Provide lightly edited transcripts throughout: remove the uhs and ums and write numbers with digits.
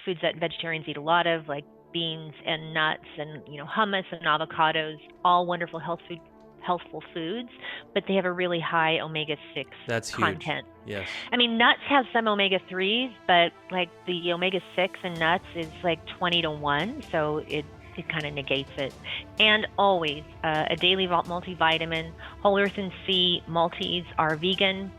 foods that vegetarians eat a lot of, like beans and nuts and hummus and avocados, all wonderful healthful foods, but they have a really high omega-6 That's huge. content. Yes. I mean, nuts have some omega-3s, but like the omega-6 in nuts is like 20 to 1, so it kind of negates it. And always a daily multivitamin. Whole Earth and Sea multis are vegan.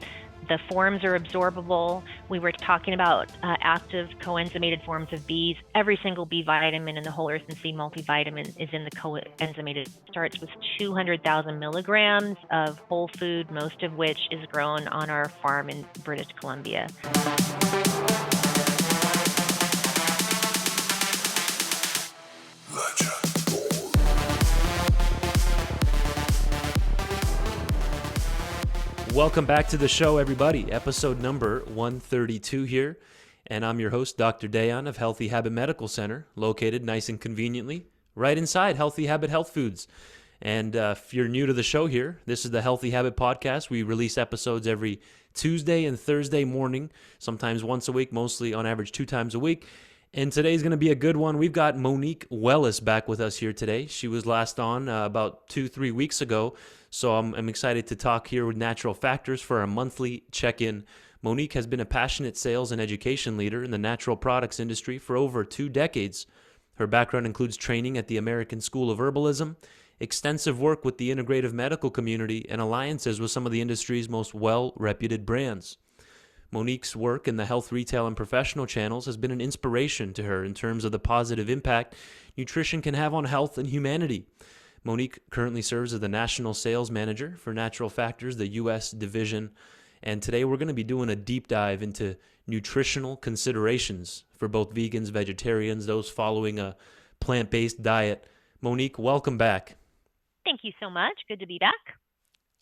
The forms are absorbable. We were talking about active coenzymated forms of Bs. Every single B vitamin in the Whole Earth and Sea multivitamin is in the coenzymated. Starts with 200,000 milligrams of whole food, most of which is grown on our farm in British Columbia. Welcome back to the show, everybody. Episode number 132 here. And I'm your host, Dr. Dayan of Healthy Habit Medical Center, located nice and conveniently right inside Healthy Habit Health Foods. And if you're new to the show here, this is the Healthy Habit Podcast. We release episodes every Tuesday and Thursday morning, sometimes once a week, mostly on average 2 times a week. And today's going to be a good one. We've got Monique Wellise back with us here today. She was last on about 2-3 weeks ago. So I'm excited to talk here with Natural Factors for our monthly check-in. Monique has been a passionate sales and education leader in the natural products industry for over 2 decades. Her background includes training at the American School of Herbalism, extensive work with the integrative medical community, and alliances with some of the industry's most well-reputed brands. Monique's work in the health, retail, and professional channels has been an inspiration to her in terms of the positive impact nutrition can have on health and humanity. Monique currently serves as the National Sales Manager for Natural Factors, the U.S. division, and today we're going to be doing a deep dive into nutritional considerations for both vegans, vegetarians, those following a plant-based diet. Monique, welcome back. Thank you so much. Good to be back.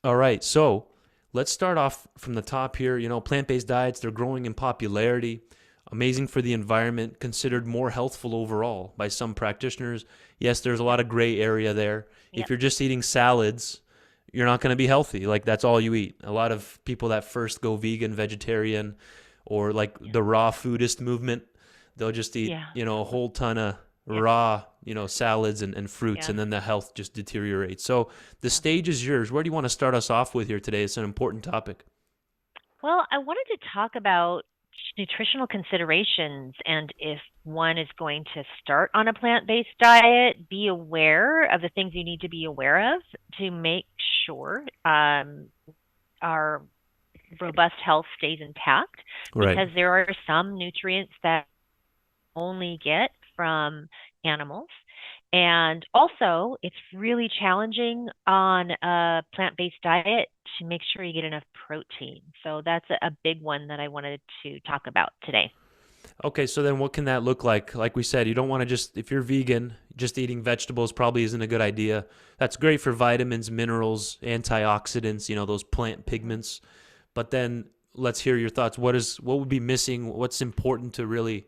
All right, so let's start off from the top here. Plant-based diets, they're growing in popularity, amazing for the environment, considered more healthful overall by some practitioners. Yes, there's a lot of gray area there. Yep. If you're just eating salads, you're not going to be healthy. Like, that's all you eat. A lot of people that first go vegan, vegetarian, or like the raw foodist movement, they'll just eat, a whole ton of raw, salads and fruits, and then the health just deteriorates. So the stage is yours. Where do you want to start us off with here today? It's an important topic. Well, I wanted to talk about nutritional considerations, and if one is going to start on a plant-based diet, be aware of the things you need to be aware of to make sure our robust health stays intact. Right. Because there are some nutrients that only get from animals. And also, it's really challenging on a plant-based diet to make sure you get enough protein. So that's a big one that I wanted to talk about today. Okay, so then what can that look like? Like we said, you don't want to if you're vegan, just eating vegetables probably isn't a good idea. That's great for vitamins, minerals, antioxidants, those plant pigments. But then let's hear your thoughts. What would be missing? What's important to really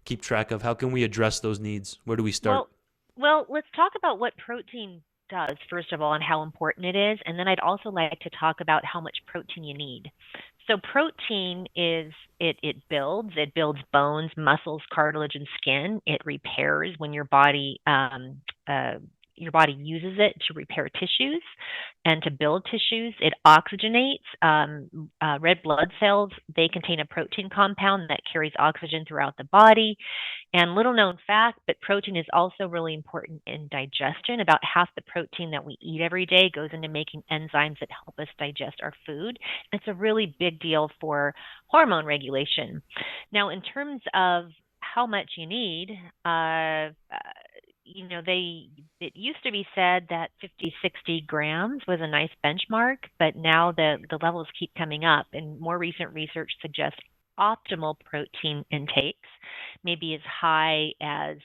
keep track of? How can we address those needs? Where do we start? Well, let's talk about what protein does, first of all, and how important it is. And then I'd also like to talk about how much protein you need. So protein it builds bones, muscles, cartilage, and skin. It repairs when your body uses it to repair tissues and to build tissues. It oxygenates. Red blood cells, they contain a protein compound that carries oxygen throughout the body. And little known fact, but protein is also really important in digestion. About half the protein that we eat every day goes into making enzymes that help us digest our food. It's a really big deal for hormone regulation. Now, in terms of how much you need, it used to be said that 50, 60 grams was a nice benchmark, but now the levels keep coming up, and more recent research suggests optimal protein intakes may be as high as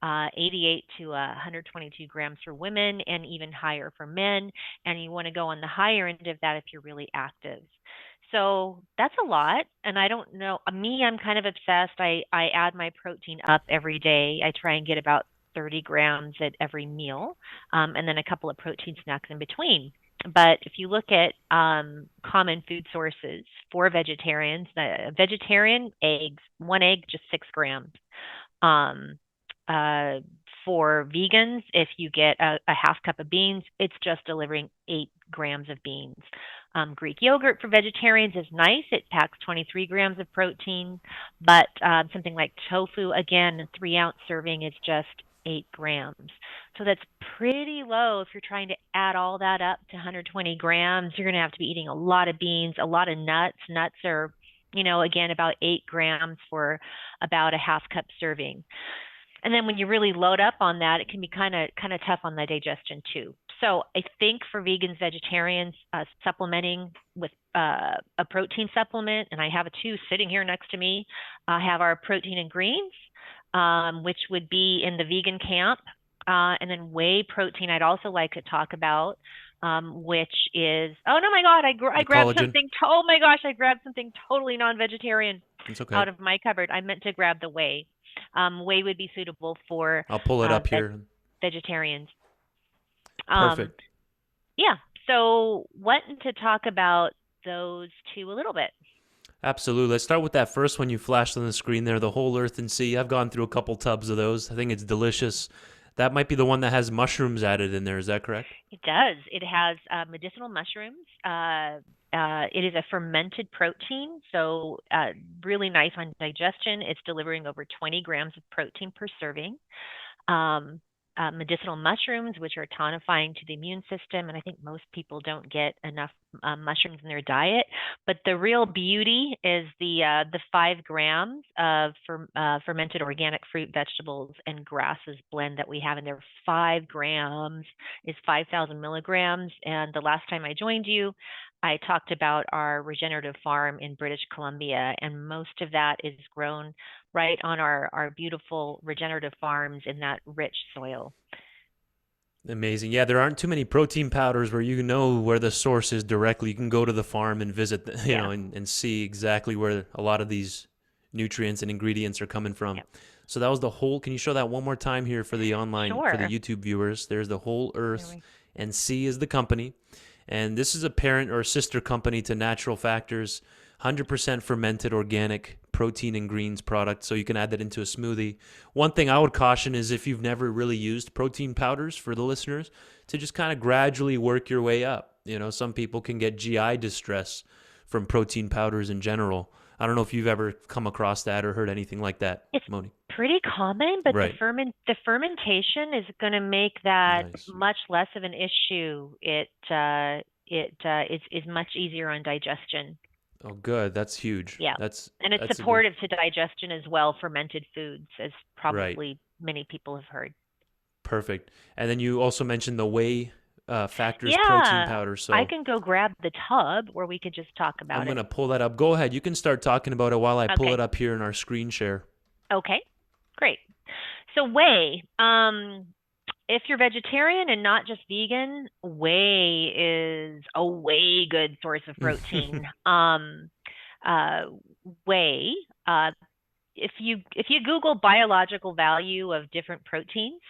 88 to 122 grams for women and even higher for men, and you want to go on the higher end of that if you're really active. So that's a lot. And I don't know, me, I'm kind of obsessed. I add my protein up every day. I try and get about 30 grams at every meal, and then a couple of protein snacks in between. But if you look at common food sources for vegetarians, vegetarian eggs, one egg, just 6 grams. Um, uh, for vegans, if you get a half cup of beans, it's just delivering 8 grams of beans. Greek yogurt for vegetarians is nice. It packs 23 grams of protein, but something like tofu, again, a 3 ounce serving is just 8 grams. So that's pretty low if you're trying to add all that up to 120 grams. You're going to have to be eating a lot of beans, a lot of nuts. Nuts are, again, about 8 grams for about a half cup serving. And then when you really load up on that, it can be kind of tough on the digestion too. So I think for vegans, vegetarians, supplementing with a protein supplement, and I have a two sitting here next to me. I have our protein and greens, which would be in the vegan camp, and then whey protein. I'd also like to talk about, which is, oh no, my God, I The grabbed collagen. something. Oh my gosh, I grabbed something totally non-vegetarian It's okay. out of my cupboard. I meant to grab the whey. Whey would be suitable for I'll pull it up veg here. vegetarians. Um, Perfect. yeah. So, wanting to talk about those two a little bit. Absolutely. Let's start with that first one you flashed on the screen there, the whole earth and sea. I've gone through a couple tubs of those. I think it's delicious. That might be the one that has mushrooms added in there. Is that correct? It does. It has medicinal mushrooms. It is a fermented protein, so really nice on digestion. It's delivering over 20 grams of protein per serving. um, Medicinal mushrooms, which are tonifying to the immune system. And I think most people don't get enough mushrooms in their diet. But the real beauty is the 5 grams of fermented organic fruit, vegetables, and grasses blend that we have in there. 5 grams is 5,000 milligrams. And the last time I joined you, I talked about our regenerative farm in British Columbia, and most of that is grown right on our beautiful regenerative farms in that rich soil. Amazing. Yeah, there aren't too many protein powders where you know where the source is directly. You can go to the farm and visit, Yeah. and see exactly where a lot of these nutrients and ingredients are coming from. Yep. So that was the whole. Can you show that one more time here for the for the Sure. YouTube viewers? There's the Whole There Earth, we and Sea is the company. And this is a parent or sister company to Natural Factors, 100% fermented organic protein and greens product. So you can add that into a smoothie. One thing I would caution is if you've never really used protein powders, for the listeners, to just kind of gradually work your way up. Some people can get GI distress from protein powders in general. I don't know if you've ever come across that or heard anything like that, It's Moni. pretty common, but the Right. fermentation is going to make that Nice. much less of an issue. It is much easier on digestion. Oh, good. That's huge. Yeah. And it's That's a good. supportive to digestion as well, fermented foods, as Right. probably many people have heard. Perfect. And then you also mentioned the Whey Factors protein Yeah, powder. I So can go grab the tub, or we could just talk I'm about going it. to pull that up. Go ahead. You can start talking about it while I pull Okay. it up here in our screen share. Okay. Great. So whey, if you're vegetarian and not just vegan, whey is a way good source of protein. Uh, Whey, uh, if you Google biological value of different proteins,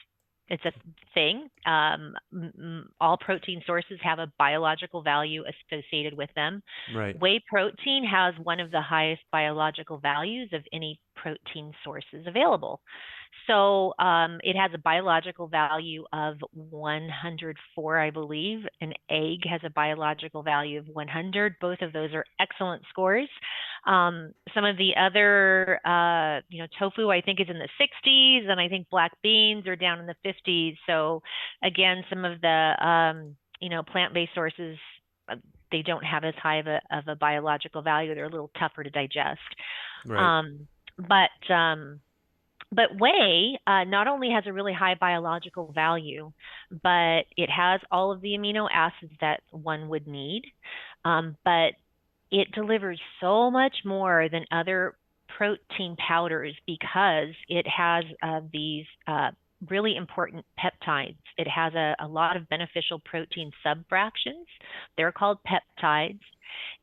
it's a thing. All protein sources have a biological value associated with them. Right. Whey protein has one of the highest biological values of any protein sources available. So it has a biological value of 104, I believe. An egg has a biological value of 100. Both of those are excellent scores. Some of the other, tofu, I think is in the 60s, and I think black beans are down in the 50s. So again, some of the, plant-based sources, uh, they don't have as high of a biological value. They're a little tougher to digest. Right. Um, but whey not only has a really high biological value, but it has all of the amino acids that one would need. But it delivers so much more than other protein powders because it has these really important peptides. It has a lot of beneficial protein subfractions. They're called peptides,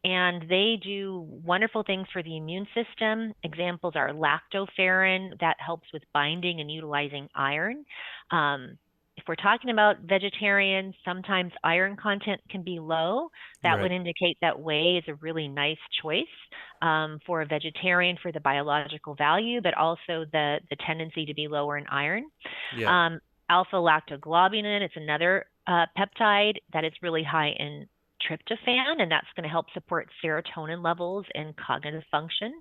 and they do wonderful things for the immune system. Examples are lactoferrin, that helps with binding and utilizing iron. Um, if we're talking about vegetarians, sometimes iron content can be low. That would Right. indicate that whey is a really nice choice for a vegetarian for the biological value, but also the tendency to be lower in iron. Yeah. Um, Alpha lactoglobulin, it's another peptide that is really high in tryptophan, and that's going to help support serotonin levels and cognitive function.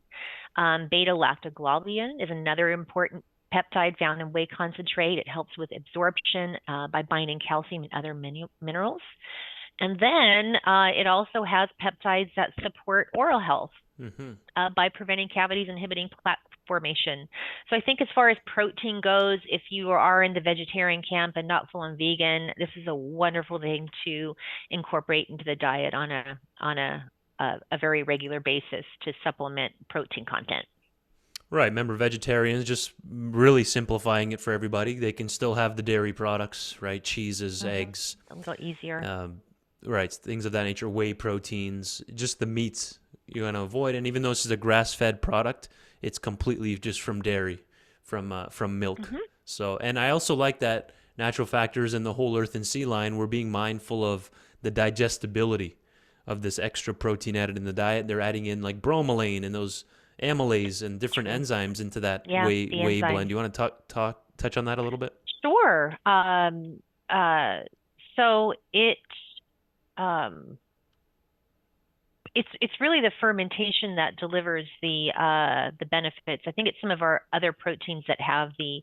Beta lactoglobulin is another important peptide found in whey concentrate. It helps with absorption by binding calcium and other minerals. And then it also has peptides that support oral health Mm-hmm. by preventing cavities, inhibiting plaque formation. So I think as far as protein goes, if you are in the vegetarian camp and not full on vegan, this is a wonderful thing to incorporate into the diet on a very regular basis to supplement protein content. Right. Remember, vegetarians, just really simplifying it for everybody. They can still have the dairy products, right? Cheeses, eggs, A little easier. right? Things of that nature, whey proteins, just the meats you're going to avoid. And even though this is a grass-fed product, it's completely just from dairy, from milk. So, and I also like that Natural Factors and the Whole Earth and Sea line, we're being mindful of the digestibility of this extra protein added in the diet. They're adding in like bromelain and those amylase and different enzymes into that Yeah, the whey enzymes. blend. Do you want to touch on that a little bit? Sure. So um, it's really the fermentation that delivers the benefits. I think it's some of our other proteins that have the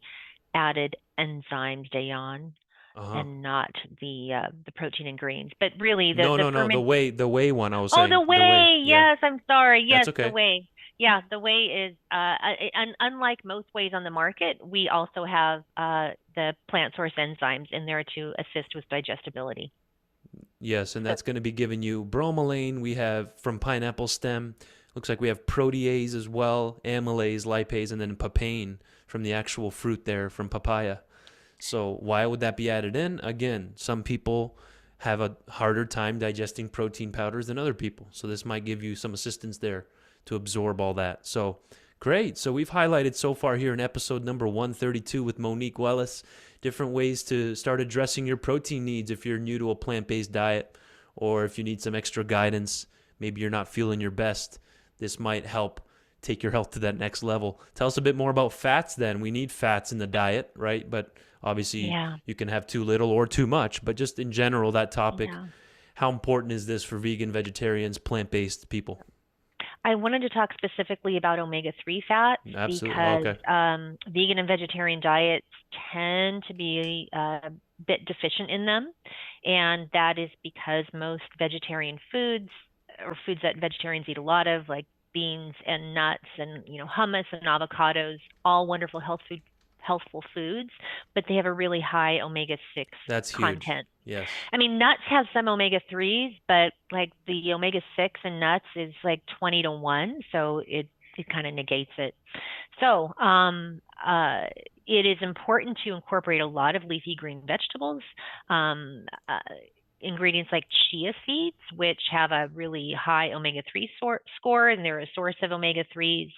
added enzymes, Dayon, Uh-huh. and not the protein in greens. But really, No, the no, no. ferment. The whey one I was Oh, the saying. The whey. whey. Yeah. Yes, I'm sorry. That's Yes, the okay. whey. Yeah, the whey is unlike most wheys on the market, we also have the plant source enzymes in there to assist with digestibility. Yes, and So that's going to be giving you bromelain. We have from pineapple stem. Looks like we have protease as well, amylase, lipase, and then papain from the actual fruit there from papaya. So why would that be added in? Again, some people have a harder time digesting protein powders than other people. So this might give you some assistance there to absorb all that. So great. So we've highlighted so far here in episode number 132 with Monique Wellise different ways to start addressing your protein needs if you're new to a plant-based diet or if you need some extra guidance. Maybe you're not feeling your best. This might help take your health to that next level. Tell us a bit more about fats then. We need fats in the diet, right? But obviously yeah, you can have too little or too much. But just in general, that topic, yeah. how important is this for vegan, vegetarians, plant-based people? I wanted to talk specifically about omega-3 fats Absolutely. because Okay. vegan and vegetarian diets tend to be a bit deficient in them. And that is because most vegetarian foods or foods that vegetarians eat a lot of, like beans and nuts and hummus and avocados, all wonderful healthful foods, but they have a really high omega-6 That's huge. content. Yes. I mean, nuts have some omega-3s, but like the omega-6 in nuts is like 20 to 1, so it kind of negates it. So, it is important to incorporate a lot of leafy green vegetables. Um, uh, Ingredients like chia seeds, which have a really high omega-3 score, and they're a source of omega-3s.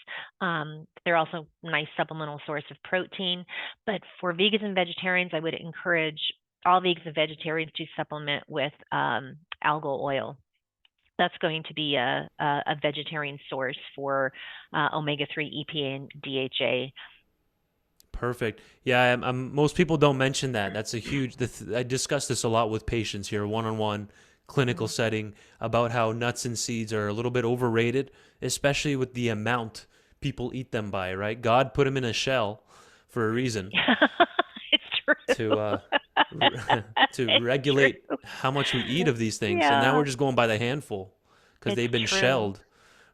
They're also a nice supplemental source of protein. But for vegans and vegetarians, I would encourage all vegans and vegetarians to supplement with algal oil. That's going to be a vegetarian source for omega-3, EPA, and DHA. Perfect. Yeah, most people don't mention that. That's a huge. I discuss this a lot with patients here, one-on-one, clinical Mhm. setting, about how nuts and seeds are a little bit overrated, especially with the amount people eat them by. Right? God put them in a shell for a reason It's true. to to It's regulate true. how much we eat of these things, and now Yeah, we're just going by the handful because it's they've been true. shelled.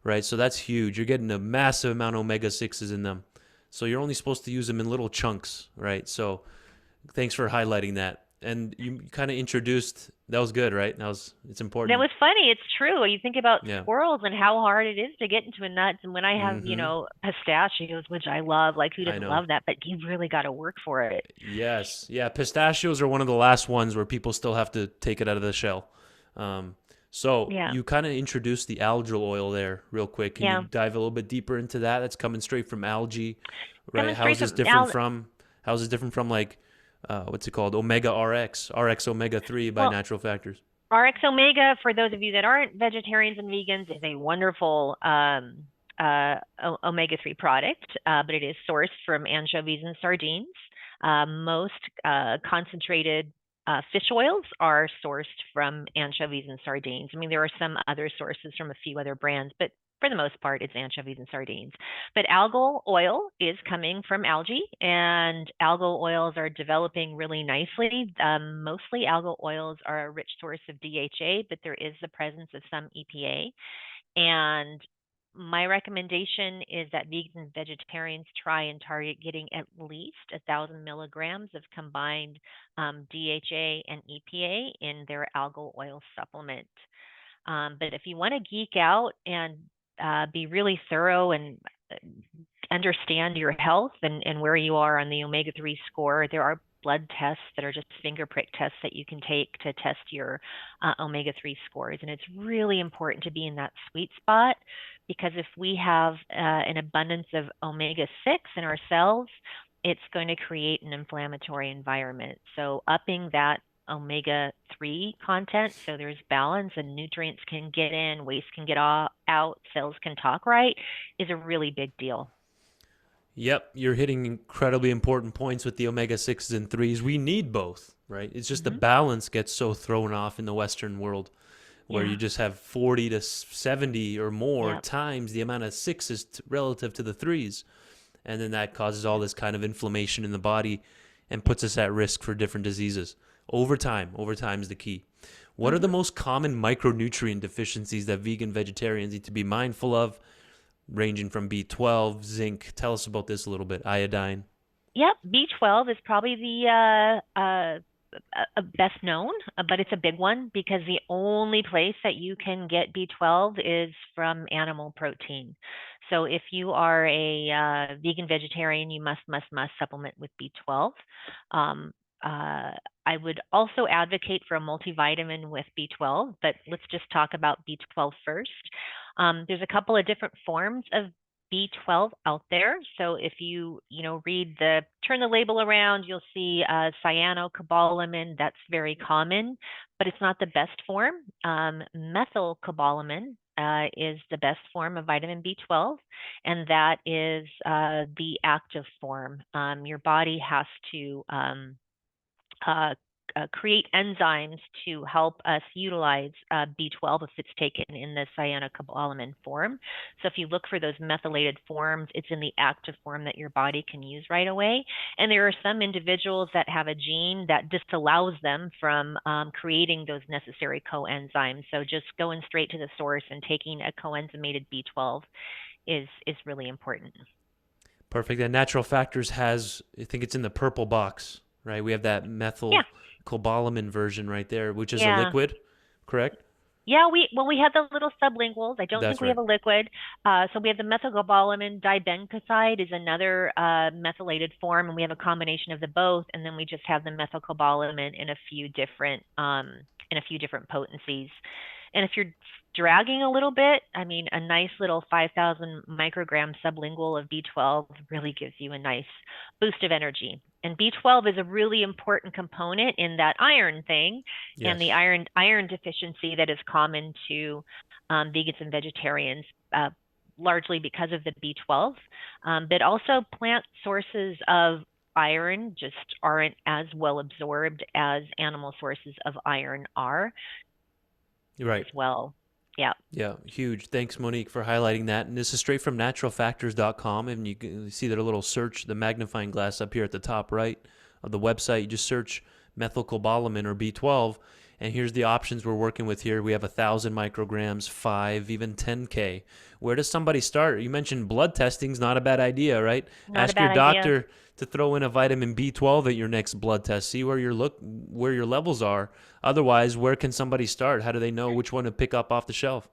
Right? So that's huge. You're getting a massive amount of omega 6s in them. So you're only supposed to use them in little chunks, right? So thanks for highlighting that. And you kind of introduced that was good, right? It's That important. was funny. It's true. You think about Yeah. squirrels and how hard it is to get into a nut. And when I have, Mm-hmm. pistachios, which I love, like who I doesn't know. love that? But you really got to work for it. Yes. Yeah. Pistachios are one of the last ones where people still have to take it out of the shell. Um, so Yeah. you kind of introduced the algal oil there real quick. Can you Yeah. dive a little bit deeper into that? That's coming straight from algae, right? Coming straight from Al. How is this different from like what's it called? Omega RX, RX Omega 3 by Well, Natural Factors. RX Omega, for those of you that aren't vegetarians and vegans, is a wonderful omega-3 product, but it is sourced from anchovies and sardines. Most concentrated fish oils are sourced from anchovies and sardines. I mean, there are some other sources from a few other brands, but for the most part, it's anchovies and sardines. But algal oil is coming from algae, and algal oils are developing really nicely. Mostly algal oils are a rich source of DHA, but there is the presence of some EPA. And my recommendation is that vegans and vegetarians try and target getting at least 1,000 milligrams of combined DHA and EPA in their algal oil supplement. But if you want to geek out and be really thorough and understand your health and where you are on the omega-3 score, there are blood tests that are just finger prick tests that you can take to test your omega-3 scores. And it's really important to be in that sweet spot, because if we have an abundance of omega-6 in our cells, it's going to create an inflammatory environment. So upping that omega-3 content so there's balance and nutrients can get in, waste can get out, cells can talk right, is a really big deal. Yep, you're hitting incredibly important points with the omega 6s and 3s. We need both, right? It's just the balance gets so thrown off in the Western world, where you just have 40 to 70 or more times the amount of sixes relative to the threes. And then that causes all this kind of inflammation in the body and puts us at risk for different diseases. Over time is the key. What are the most common micronutrient deficiencies that vegan vegetarians need to be mindful of, ranging from B12, zinc? Tell us about this a little bit. Iodine. Yep, B12 is probably the best known, but it's a big one because the only place that you can get B12 is from animal protein. So if you are a vegan vegetarian, you must supplement with B12. I would also advocate for a multivitamin with B12, but let's just talk about B12 first. There's a couple of different forms of B12 out there. So if you turn the label around, you'll see cyanocobalamin. That's very common, but it's not the best form. Methylcobalamin is the best form of vitamin B12, and that is the active form. Your body has to create enzymes to help us utilize B12 if it's taken in the cyanocobalamin form. So if you look for those methylated forms, it's in the active form that your body can use right away. And there are some individuals that have a gene that disallows them from creating those necessary coenzymes. So just going straight to the source and taking a coenzymated B12 is really important. Perfect. And Natural Factors has, I think it's in the purple box, right? We have that methylcobalamin version right there, which is a liquid, correct? Yeah, we have the little sublinguals. I don't That's think we right. have a liquid. So we have the methylcobalamin dibencoside is another methylated form, and we have a combination of the both. And then we just have the methylcobalamin in a few different potencies. And if you're dragging a little bit, I mean, a nice little 5,000 microgram sublingual of B12 really gives you a nice boost of energy. And B12 is a really important component in that iron thing, and the iron deficiency that is common to vegans and vegetarians, largely because of the B12. But also plant sources of iron just aren't as well absorbed as animal sources of iron are. Right. As well. Yeah. Yeah, huge. Thanks, Monique, for highlighting that. And this is straight from naturalfactors.com. And you can see their little search, the magnifying glass up here at the top right of the website. You just search methylcobalamin or B12. And here's the options we're working with here. We have 1,000 micrograms, 5, even 10K. Where does somebody start? You mentioned blood testing's not a bad idea, right? Ask your doctor to throw in a vitamin B12 at your next blood test. See where your levels are. Otherwise, where can somebody start? How do they know which one to pick up off the shelf?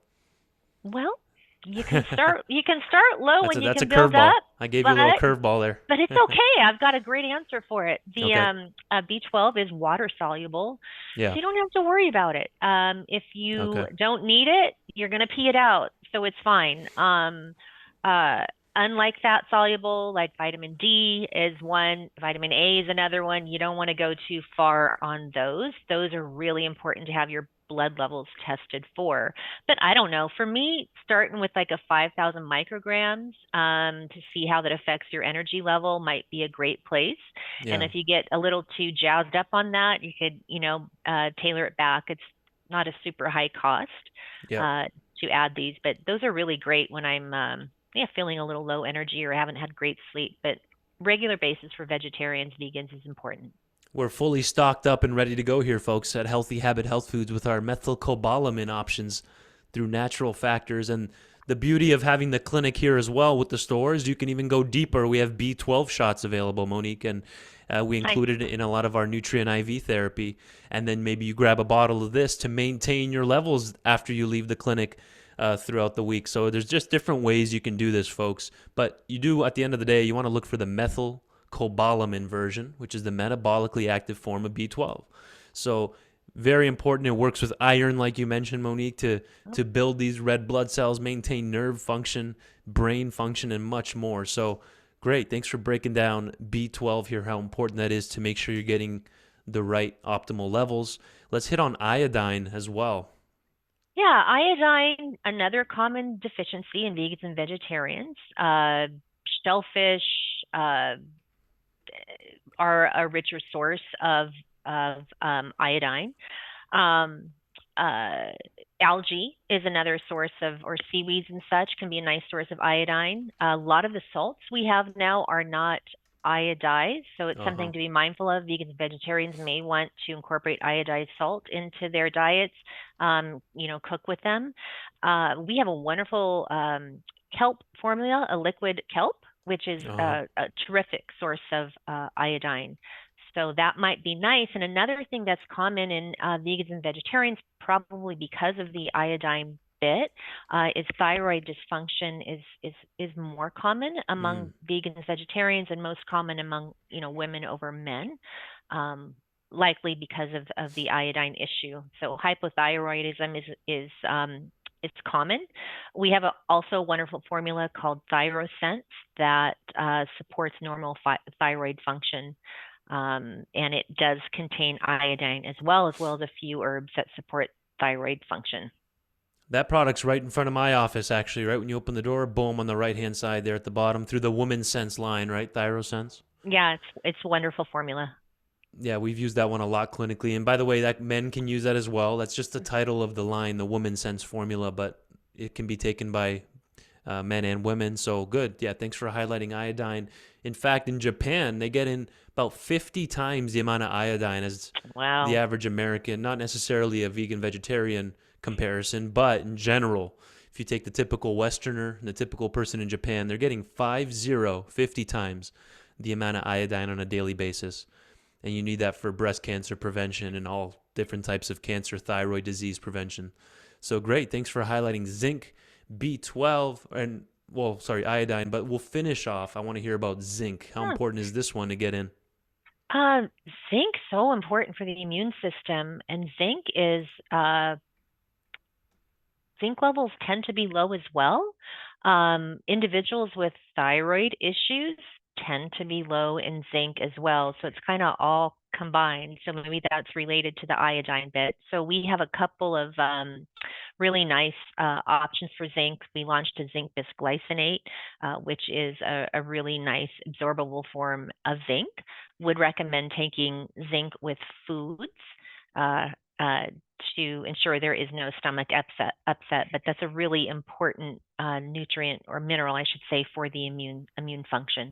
Well, you can start low and you can build curveball. up. I gave you a little curveball there. But it's okay. I've got a great answer for it. The B12 is water soluble, so you don't have to worry about it. If you don't need it, you're going to pee it out, so it's fine. unlike fat soluble, like vitamin D is one, vitamin A is another one. You don't want to go too far on those. Those are really important to have your blood levels tested for. But I don't know. For me, starting with like a 5,000 micrograms to see how that affects your energy level might be a great place. And Yeah. if you get a little too jazzed up on that, you could, tailor it back. It's not a super high cost Yep. uh, to add these, but those are really great when I'm feeling a little low energy or haven't had great sleep. But regular basis for vegetarians, vegans is important. We're fully stocked up and ready to go here, folks, at Healthy Habit Health Foods with our methylcobalamin options through natural factors. And the beauty of having the clinic here as well with the stores, you can even go deeper. We have B12 shots available, Monique, and we Nice. included it in a lot of our nutrient IV therapy. And then maybe you grab a bottle of this to maintain your levels after you leave the clinic throughout the week. So there's just different ways you can do this, folks. But you do, at the end of the day, you want to look for the methylcobalamin version, which is the metabolically active form of B12. So very important. It works with iron, like you mentioned, Monique, to build these red blood cells, maintain nerve function, brain function, and much more. So great. Thanks for breaking down B12 here, how important that is to make sure you're getting the right optimal levels. Let's hit on iodine as well. Yeah, iodine, another common deficiency in vegans and vegetarians. Shellfish uh, are a richer source of iodine. Um, uh, Algae is another source of, or seaweeds and such can be a nice source of iodine. A lot of the salts we have now are not iodized, so it's Uh huh. something to be mindful of. Vegans and vegetarians may want to incorporate iodized salt into their diets, cook with them. We have a wonderful kelp formula, a liquid kelp, which is Uh huh. a terrific source of iodine. So that might be nice. And another thing that's common in vegans and vegetarians, probably because of the iodine bit, is thyroid dysfunction is more common among Mm. vegans, vegetarians, and most common among women over men, likely because of the iodine issue. So hypothyroidism is common. We have also a wonderful formula called ThyroSense that supports normal thyroid function. And it does contain iodine as well as a few herbs that support thyroid function. That product's right in front of my office, actually, right when you open the door, boom, on the right-hand side there at the bottom through the Woman's Sense line, right? ThyroSense. Yeah, it's a wonderful formula. Yeah, we've used that one a lot clinically. And by the way, that men can use that as well. That's just the title of the line, the Woman's Sense formula, but it can be taken by men and women. So good. Yeah, thanks for highlighting iodine. In fact, in Japan, they get in about 50 times the amount of iodine as the Wow. average American, not necessarily a vegan vegetarian comparison, but in general, if you take the typical Westerner and the typical person in Japan, they're getting 50 times the amount of iodine on a daily basis. And you need that for breast cancer prevention and all different types of cancer, thyroid disease prevention. So great. Thanks for highlighting zinc, B12, and well, sorry, iodine, but we'll finish off. I want to hear about zinc. How Hmm. important is this one to get in? Um, Zinc so important for the immune system, and uh, zinc levels tend to be low as well. Individuals with thyroid issues tend to be low in zinc as well. So it's kind of all combined. So maybe that's related to the iodine bit. So we have a couple of really nice options for zinc. We launched a zinc bisglycinate, which is a really nice absorbable form of zinc. Would recommend taking zinc with foods. Uh, uh, to ensure there is no stomach upset, but that's a really important nutrient or mineral, I should say, for the immune function.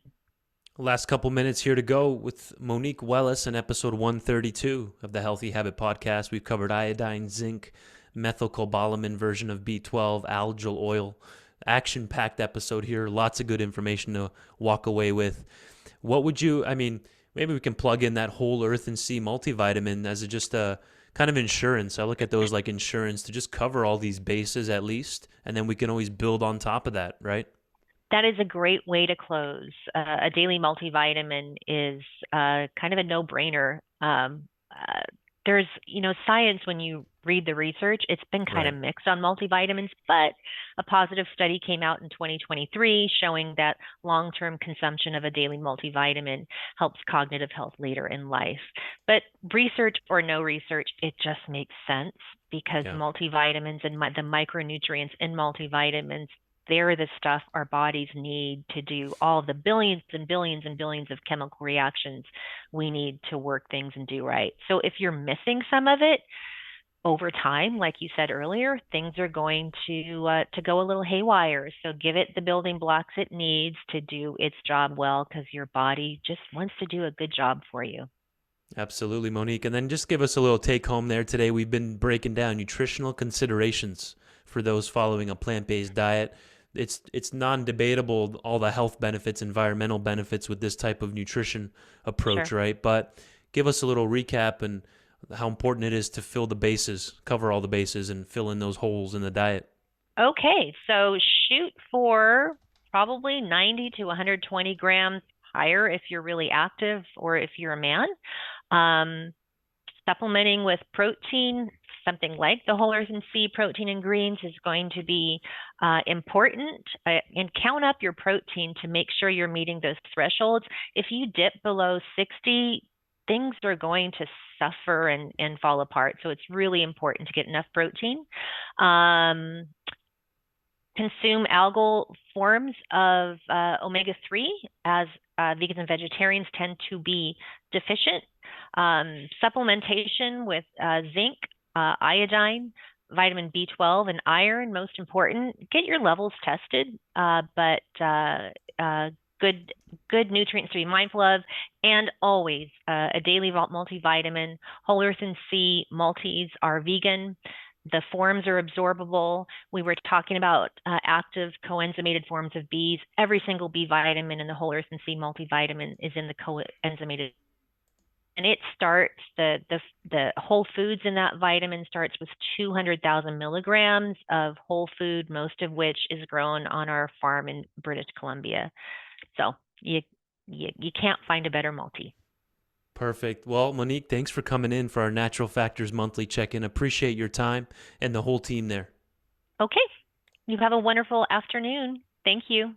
Last couple minutes here to go with Monique Wellise in episode 132 of the Healthy Habit Podcast. We've covered iodine, zinc, methylcobalamin version of B12, algal oil. Action packed episode here. Lots of good information to walk away with. What would you, I mean, maybe we can plug in that whole earth and sea multivitamin as just a kind of insurance. I look at those like insurance to just cover all these bases at least, and then we can always build on top of that, right? That is a great way to close. A daily multivitamin is kind of a no-brainer. there's, science, when you read the research, it's been kind of Right. mixed on multivitamins, but a positive study came out in 2023 showing that long-term consumption of a daily multivitamin helps cognitive health later in life. But research or no research, it just makes sense because Yeah. multivitamins and the micronutrients in multivitamins, they're the stuff our bodies need to do all the billions and billions and billions of chemical reactions we need to work things and do right. So if you're missing some of it over time, like you said earlier, things are going to go a little haywire. So give it the building blocks it needs to do its job well, because your body just wants to do a good job for you. Absolutely, Monique. And then just give us a little take home there today. We've been breaking down nutritional considerations for those following a plant-based diet. It's non-debatable all the health benefits, environmental benefits with this type of nutrition approach, Sure. right? But give us a little recap and how important it is to fill the bases, cover all the bases, and fill in those holes in the diet. Okay, so shoot for probably 90 to 120 grams higher if you're really active or if you're a man. Um, Supplementing with protein, something like the whole earth and sea protein and greens is going to be important. And count up your protein to make sure you're meeting those thresholds. If you dip below 60, things are going to suffer and fall apart. So it's really important to get enough protein. Um, Consume algal forms of omega-3, as vegans and vegetarians tend to be deficient. Supplementation with zinc, iodine, vitamin B12, and iron, most important. Get your levels tested, but good nutrients to be mindful of, and always a daily multivitamin. Whole earth and sea multis are vegan. The forms are absorbable. We were talking about active coenzymated forms of Bs. Every single B vitamin in the whole earth and sea multivitamin is in the coenzymated, and it starts the whole foods in that vitamin starts with 200,000 milligrams of whole food, most of which is grown on our farm in British Columbia. So you can't find a better multi. Perfect. Well, Monique, thanks for coming in for our Natural Factors monthly check-in. Appreciate your time and the whole team there. Okay, you have a wonderful afternoon. Thank you.